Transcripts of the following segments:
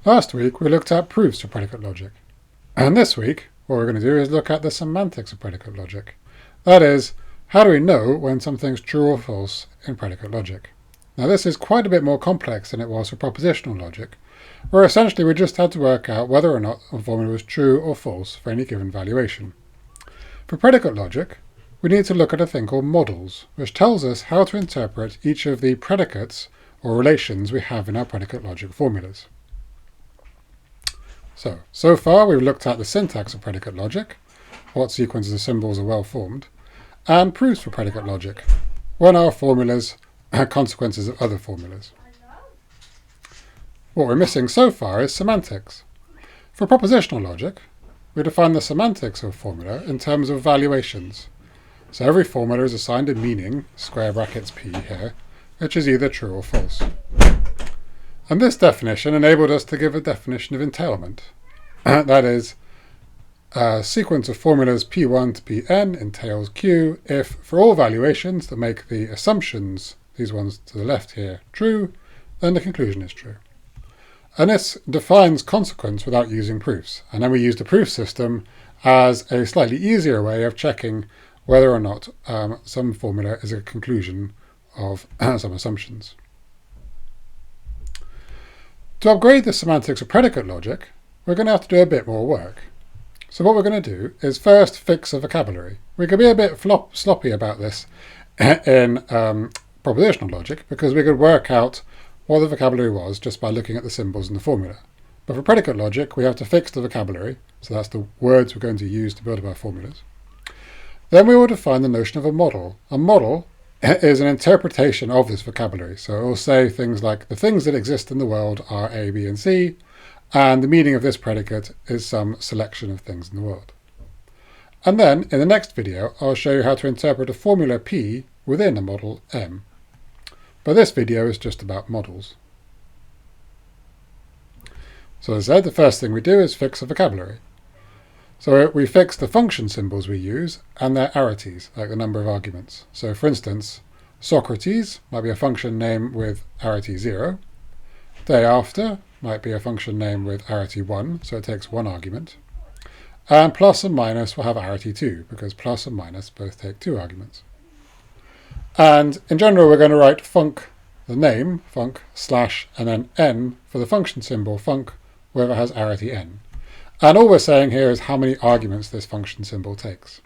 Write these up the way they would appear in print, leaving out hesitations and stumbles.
Last week we looked at proofs for predicate logic. And this week what we're going to do is look at the semantics of predicate logic. That is, how do we know when something's true or false in predicate logic? Now this is quite a bit more complex than it was for propositional logic, where essentially we just had to work out whether or not a formula was true or false for any given valuation. For predicate logic, we need to look at a thing called models, which tells us how to interpret each of the predicates or relations we have in our predicate logic formulas. So far we've looked at the syntax of predicate logic, what sequences of symbols are well formed, and proofs for predicate logic, when our formulas are consequences of other formulas. What we're missing so far is semantics. For propositional logic, we define the semantics of a formula in terms of valuations. So every formula is assigned a meaning, square brackets p here, which is either true or false. And this definition enabled us to give a definition of entailment. That is, a sequence of formulas p1 to pn entails q if, for all valuations that make the assumptions, these ones to the left here, true, then the conclusion is true. And this defines consequence without using proofs. And then we used a proof system as a slightly easier way of checking whether or not some formula is a conclusion of some assumptions. To upgrade the semantics of predicate logic, we're going to have to do a bit more work. So what we're going to do is first fix a vocabulary. We could be a bit sloppy about this in propositional logic, because we could work out what the vocabulary was just by looking at the symbols in the formula. But for predicate logic, we have to fix the vocabulary, so that's the words we're going to use to build up our formulas. Then we will define the notion of a model. A model is an interpretation of this vocabulary. So it will say things like, the things that exist in the world are A, B, and C, and the meaning of this predicate is some selection of things in the world. And then, in the next video, I'll show you how to interpret a formula P within a model M. But this video is just about models. So as I said, the first thing we do is fix a vocabulary. So we fix the function symbols we use and their arities, like the number of arguments. So for instance, Socrates might be a function name with arity 0. Day after might be a function name with arity 1, so it takes one argument. And plus and minus will have arity 2, because plus and minus both take 2 arguments. And in general, we're going to write func, the name, func, slash, and then n for the function symbol func, wherever it has arity n. And all we're saying here is how many arguments this function symbol takes.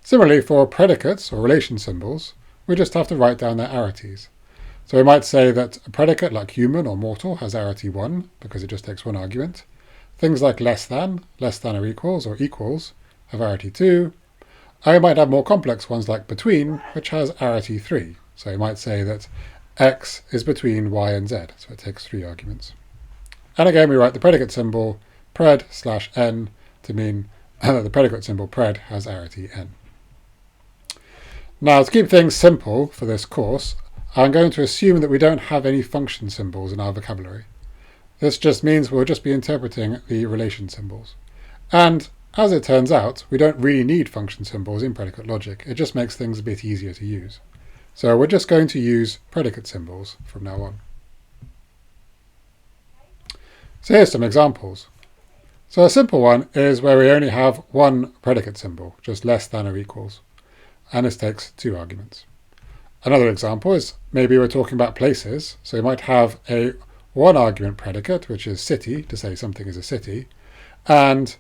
Similarly, for predicates or relation symbols, we just have to write down their arities. So we might say that a predicate like human or mortal has arity 1, because it just takes one argument. Things like less than or equals, have arity 2. And we might have more complex ones like between, which has arity 3. So you might say that x is between y and z, so it takes 3 arguments. And again, we write the predicate symbol pred slash n to mean that the predicate symbol pred has arity n. Now, to keep things simple for this course, I'm going to assume that we don't have any function symbols in our vocabulary. This just means we'll just be interpreting the relation symbols. And as it turns out, we don't really need function symbols in predicate logic. It just makes things a bit easier to use. So we're just going to use predicate symbols from now on. So here's some examples. So a simple one is where we only have one predicate symbol, just less than or equals, and this takes 2 arguments. Another example is maybe we're talking about places, so we might have a 1 argument predicate, which is city, to say something is a city, and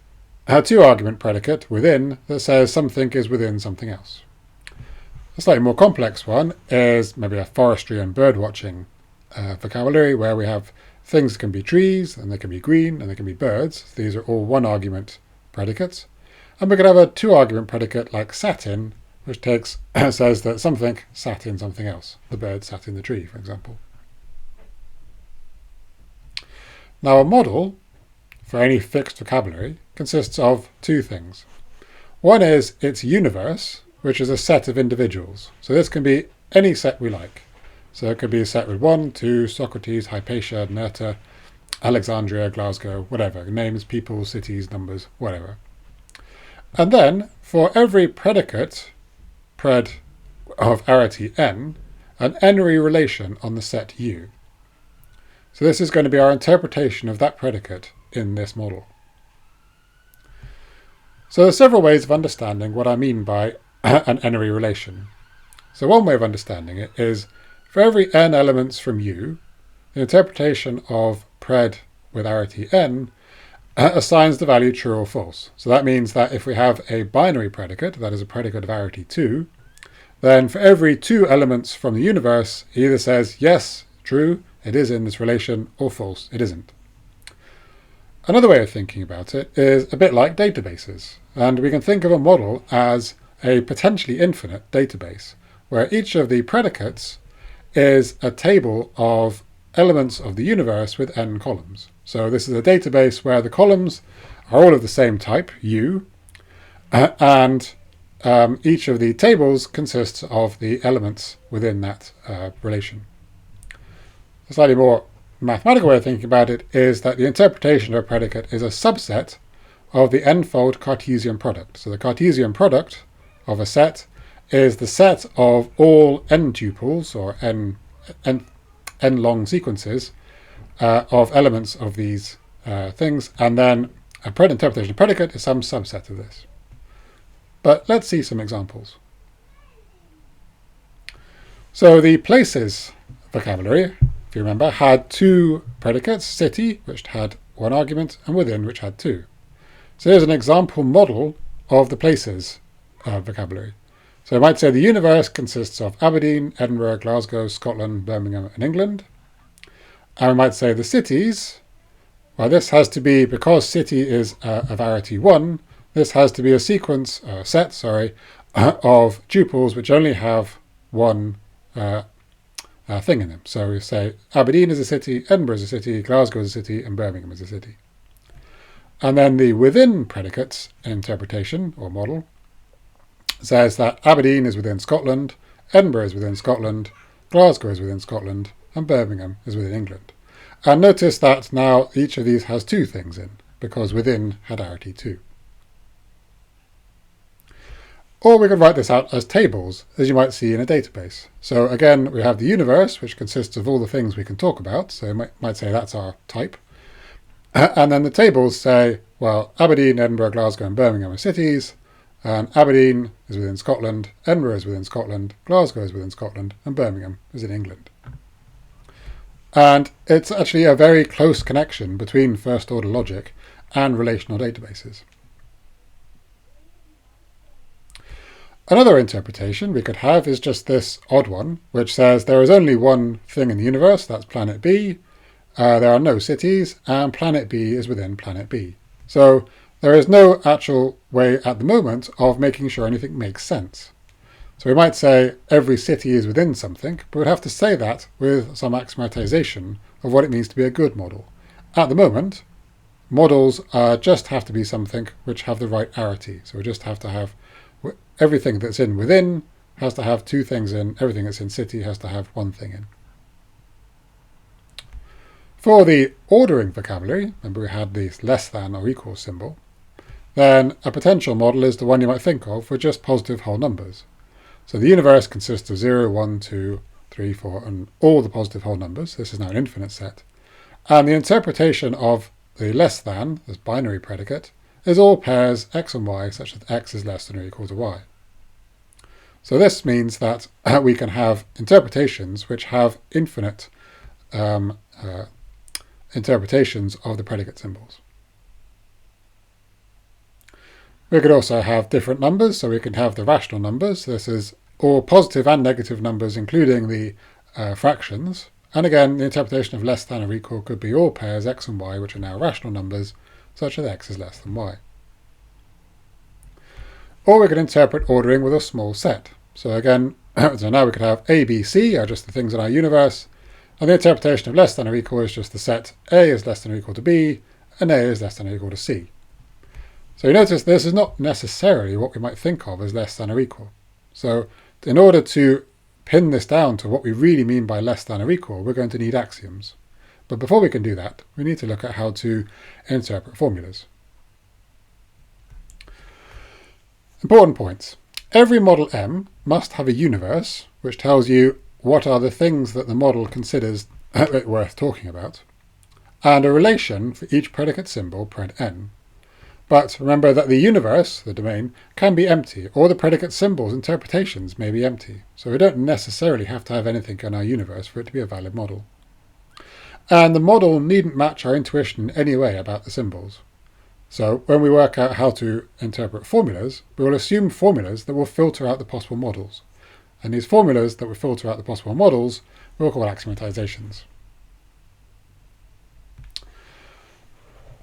a 2 argument predicate within that says something is within something else. A slightly more complex one is maybe a forestry and bird watching vocabulary, where we have things can be trees, and they can be green, and they can be birds. These are all 1 argument predicates. And we could have a 2 argument predicate like sat in, which says that something sat in something else. The bird sat in the tree, for example. Now a model, for any fixed vocabulary, consists of 2 things. One is its universe, which is a set of individuals. So this can be any set we like. So it could be a set with 1, 2, Socrates, Hypatia, Nerta, Alexandria, Glasgow, whatever. Names, people, cities, numbers, whatever. And then, for every predicate, pred of arity n, an n-ry relation on the set U. So this is going to be our interpretation of that predicate in this model. So there's several ways of understanding what I mean by an n-ary relation. So one way of understanding it is for every n elements from U, the interpretation of pred with arity n assigns the value true or false. So that means that if we have a binary predicate, that is a predicate of arity 2, then for every 2 elements from the universe, it either says yes, true, it is in this relation, or false, it isn't. Another way of thinking about it is a bit like databases, and we can think of a model as a potentially infinite database, where each of the predicates is a table of elements of the universe with n columns. So this is a database where the columns are all of the same type, U, and each of the tables consists of the elements within that relation. A slightly more mathematical way of thinking about it is that the interpretation of a predicate is a subset of the n-fold Cartesian product. So the Cartesian product of a set is the set of all n tuples, or n long sequences of elements of these things, and then a interpretation of predicate is some subset of this. But let's see some examples. So the places vocabulary, if you remember, had 2 predicates, city, which had 1 argument, and within, which had 2. So here's an example model of the places vocabulary. So I might say the universe consists of Aberdeen, Edinburgh, Glasgow, Scotland, Birmingham, and England. And we might say the cities, well, this has to be, because city is of arity 1, this has to be a sequence, set, of tuples which only have 1 thing in them. So we say Aberdeen is a city, Edinburgh is a city, Glasgow is a city, and Birmingham is a city. And then the within predicates interpretation, or model, says that Aberdeen is within Scotland, Edinburgh is within Scotland, Glasgow is within Scotland, and Birmingham is within England. And notice that now each of these has 2 things in, because within had arity 2. Or we could write this out as tables, as you might see in a database. So again, we have the universe, which consists of all the things we can talk about. So you might say that's our type. And then the tables say, well, Aberdeen, Edinburgh, Glasgow, and Birmingham are cities, and Aberdeen is within Scotland, Edinburgh is within Scotland, Glasgow is within Scotland, and Birmingham is in England. And it's actually a very close connection between first-order logic and relational databases. Another interpretation we could have is just this odd one, which says there is only one thing in the universe, that's planet B, there are no cities, and planet B is within planet B. So there is no actual way at the moment of making sure anything makes sense. So we might say every city is within something, but we'd have to say that with some axiomatization of what it means to be a good model. At the moment, models just have to be something which have the right arity. So we just have to have everything that's in within has to have 2 things in, everything that's in city has to have 1 thing in. For the ordering vocabulary, remember we had the less than or equal symbol, then a potential model is the one you might think of for just positive whole numbers. So the universe consists of 0, 1, 2, 3, 4, and all the positive whole numbers. This is now an infinite set. And the interpretation of the less than, this binary predicate, is all pairs x and y such that x is less than or equal to y. So this means that we can have interpretations which have infinite interpretations of the predicate symbols. We could also have different numbers, so we can have the rational numbers. This is all positive and negative numbers, including the fractions. And again, the interpretation of less than or equal could be all pairs x and y, which are now rational numbers, such that x is less than y. Or we could interpret ordering with a small set. So again, so now we could have A, B, C are just the things in our universe, and the interpretation of less than or equal is just the set A is less than or equal to B, and A is less than or equal to C. So you notice this is not necessarily what we might think of as less than or equal. So in order to pin this down to what we really mean by less than or equal, we're going to need axioms. But before we can do that, we need to look at how to interpret formulas. Important points. Every model M must have a universe, which tells you what are the things that the model considers worth talking about. and a relation for each predicate symbol pred n. But remember that the universe, the domain, can be empty, or the predicate symbol's interpretations may be empty, so we don't necessarily have to have anything in our universe for it to be a valid model. And the model needn't match our intuition in any way about the symbols. So when we work out how to interpret formulas, we will assume formulas that will filter out the possible models. And these formulas that will filter out the possible models we'll call axiomatizations.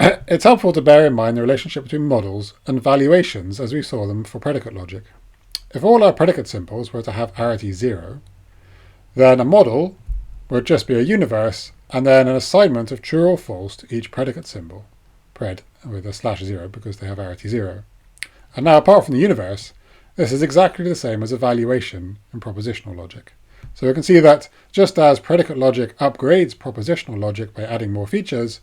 It's helpful to bear in mind the relationship between models and valuations as we saw them for predicate logic. If all our predicate symbols were to have arity 0, then a model would just be a universe and then an assignment of true or false to each predicate symbol, pred with a /0 because they have arity 0. And now apart from the universe, this is exactly the same as a valuation in propositional logic. So we can see that just as predicate logic upgrades propositional logic by adding more features,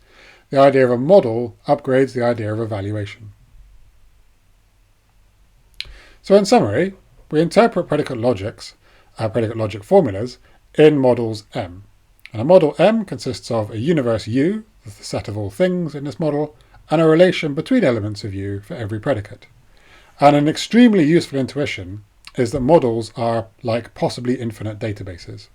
the idea of a model upgrades the idea of a valuation. So in summary, we interpret predicate logic formulas in models M. And a model M consists of a universe U, the set of all things in this model, and a relation between elements of U for every predicate. And an extremely useful intuition is that models are like possibly infinite databases.